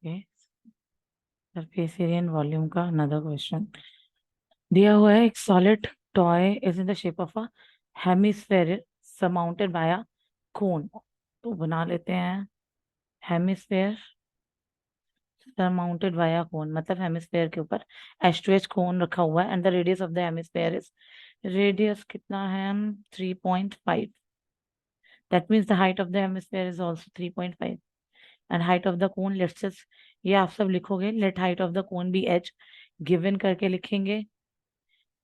Okay, surface area and volume का another question दिया हुआ है। एक solid toy is in the shape of a hemisphere surmounted by a cone. तो बना लेते हैं hemisphere surmounted by a cone, मतलब हेमिस्फेयर के ऊपर एच टू एच कोन रखा हुआ है and the radius of the hemisphere is, radius कितना है 3.5। That means the height of the hemisphere is also 3.5 and height of the cone, let's just, ये आप सब लिखोगे, let height of the cone be H, given करके लिखेंगे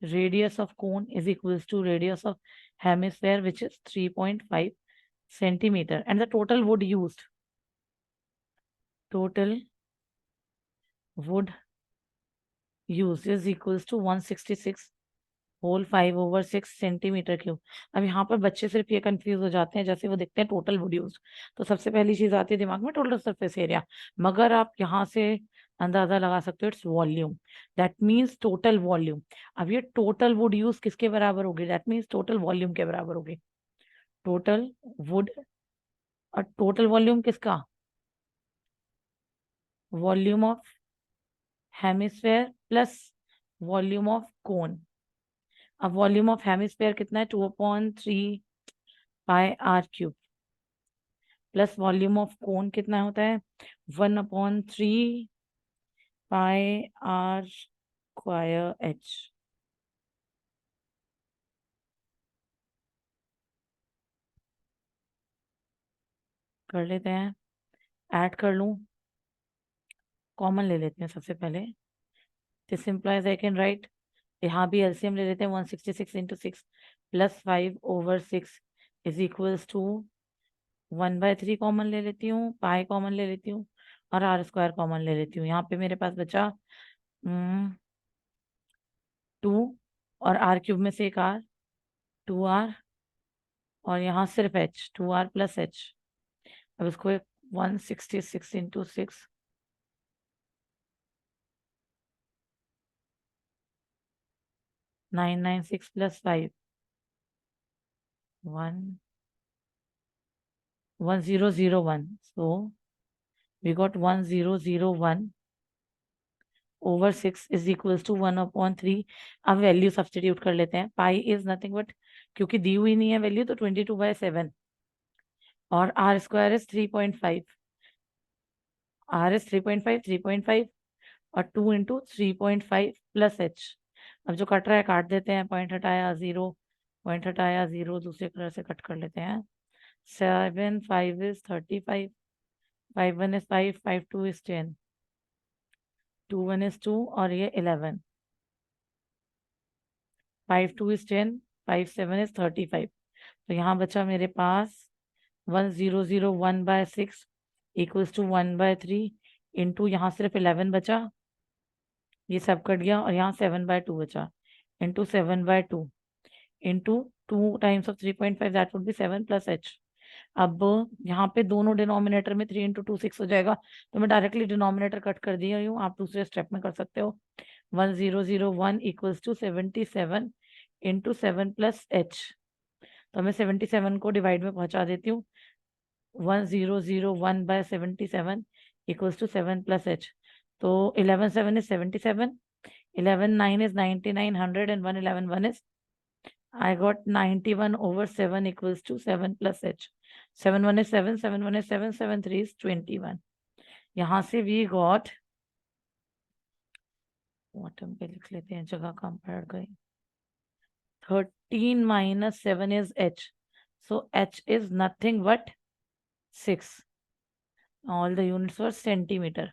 radius of cone is equals to radius of hemisphere, which is 3.5 centimeter, and the total wood used is equals to 166 whole 5/6 centimetre cube. अब यहाँ पर बच्चे सिर्फ ये confuse हो जाते हैं, जैसे वो देखते हैं टोटल वुड यूज, तो सबसे पहली चीज आती है दिमाग में टोटल सरफेस एरिया, मगर आप यहाँ से अंदाजा लगा सकते हो its volume, that means total volume. अब ये टोटल वुड यूज किसके बराबर होगी, दैट मीन्स टोटल वॉल्यूम के बराबर होगी। टोटल वुड, और टोटल वॉल्यूम किसका, volume of hemisphere plus volume of cone. अब वॉल्यूम ऑफ हेमिस्फेयर कितना है 2/3 pi r cube, plus volume of cone कितना होता है 1/3 पाई आर स्क्वायर एच। कर लेते हैं, ऐड कर लूं, कॉमन ले लेते हैं सबसे पहले। This implies I can write, यहाँ भी एलसीएम ले लेते हैं, 166 into 6 plus 5/6 is equals to 1/3 common ले लेती हूँ, पाई कॉमन ले लेती हूँ, और आर स्क्वायर कॉमन ले लेती हूँ। यहाँ पे मेरे पास बचा 2, और आर क्यूब में से एक आर, 2r, और यहाँ सिर्फ h, 2r प्लस h। अब इसको 166 into 6 996 plus 5 1001, so we got 1001/6 is equals to 1/3। अब वैल्यू सब्सटीट्यूट कर लेते हैं, पाई इज नथिंग बट, क्योंकि दी हुई नहीं है वैल्यू, तो 22/7, और R square is 3.5, R is 3.5, 3.5 और 2 इंटू 3.5 प्लस एच। अब जो कट रहा है काट देते हैं, पॉइंट हटाया 0, पॉइंट हटाया 0, दूसरे कलर से कट कर लेते हैं। 7 5 इज 35, 5 1 इज 5, 5 2 इज 10, 2 1 इज 2, और ये 11, 5 2 इज 10, 5 7 इज 35। तो यहाँ बचा मेरे पास 1001/6 इक्वल्स टू 1/3 इंटू, यहाँ सिर्फ 11 बचा, ये सब कट गया, और यहाँ 7/2 बचा, into 7/2 into 2 times of 3.5, that would B 7 plus H. अब यहाँ पे दोनों डिनोमिनेटर में 3 इंटू 2 6 हो जाएगा, तो मैं डायरेक्टली डिनोमिनेटर कट कर दिया हूँ, आप दूसरे स्टेप में कर सकते हो। 1001 equals to 77 into 7 plus H. तो मैं 77 को डिवाइड में पहुंचा देती हूँ, 1001/77 इक्वल्स टू 7 प्लस एच। तो 11 7 is 77, 11 9 is 99, 100, and 1 11 1 is, I got 91/7 equals to 7 plus h. 7 1 is 7, 7 1 is 7, 7 3 is 21. यहाँ से we got, बॉटम पे लिख लेते हैं, जगह कम पड़ गई, 13 minus 7 is h. So h is nothing but 6. All the units were centimeter.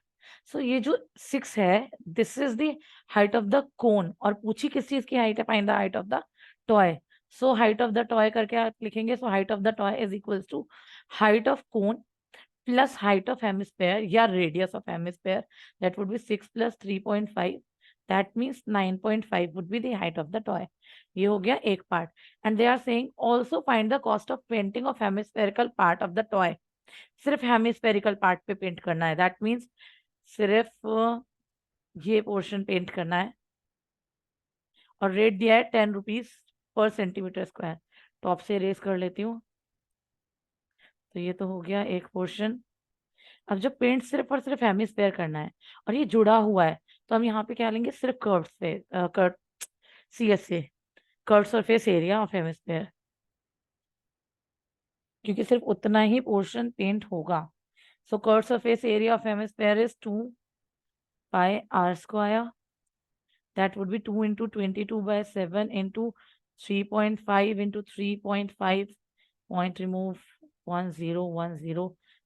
So ये जो 6 है, this is the height of the cone, और पूछी किस चीज की हाइट है, find the height of the toy. So height of the toy करके आप लिखेंगे, so height of the toy is equals to height of cone plus height of hemisphere या radius of hemisphere, that would be 6 plus 3.5, that means 9.5 would be the height of the toy. ये हो गया एक part, and they are saying also find the cost of painting of hemispherical part of the toy. सिर्फ hemispherical part पे paint करना है, that means सिर्फ ये पोर्शन पेंट करना है, और रेट दिया है 10 rupees per centimetre square. Top से इरेज कर लेती हूँ, तो ये तो हो गया एक पोर्शन। अब जब पेंट सिर्फ और सिर्फ हेमिस्फेयर करना है और ये जुड़ा हुआ है, तो हम यहाँ पे क्या लेंगे, सिर्फ कर्व से curve CSA, curve surface area of hemisphere, क्योंकि सिर्फ उतना ही पोर्शन पेंट होगा. So curve surface area of hemisphere is 2 pi r square. That would be 2 into 22 by 7 into 3.5 into 3.5. Point remove 1 0 1 0.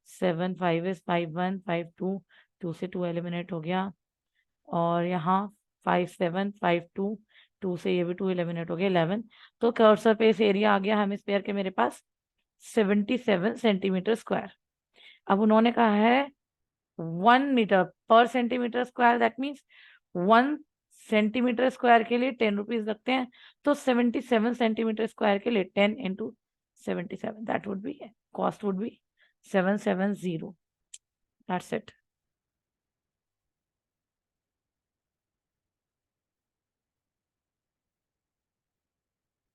7 5 is 5 1 5 2. 2 से 2 एलिमिनेट हो गया. और यहाँ 5 7 5 2. 2 से ये भी 2 एलिमिनेट हो गया 11. तो कर्व सरफेस एरिया आ गया हेमिस्फीयर के मेरे पास 77 सेंटीमीटर स्क्वायर. अब उन्होंने कहा है 1 मीटर पर centimetre square. That means 1 centimetre square के लिए 10 रुपीज लगते हैं. तो 77 सेंटीमीटर स्क्वायर के लिए 10 into 77, that would B cost would be 770. That's it.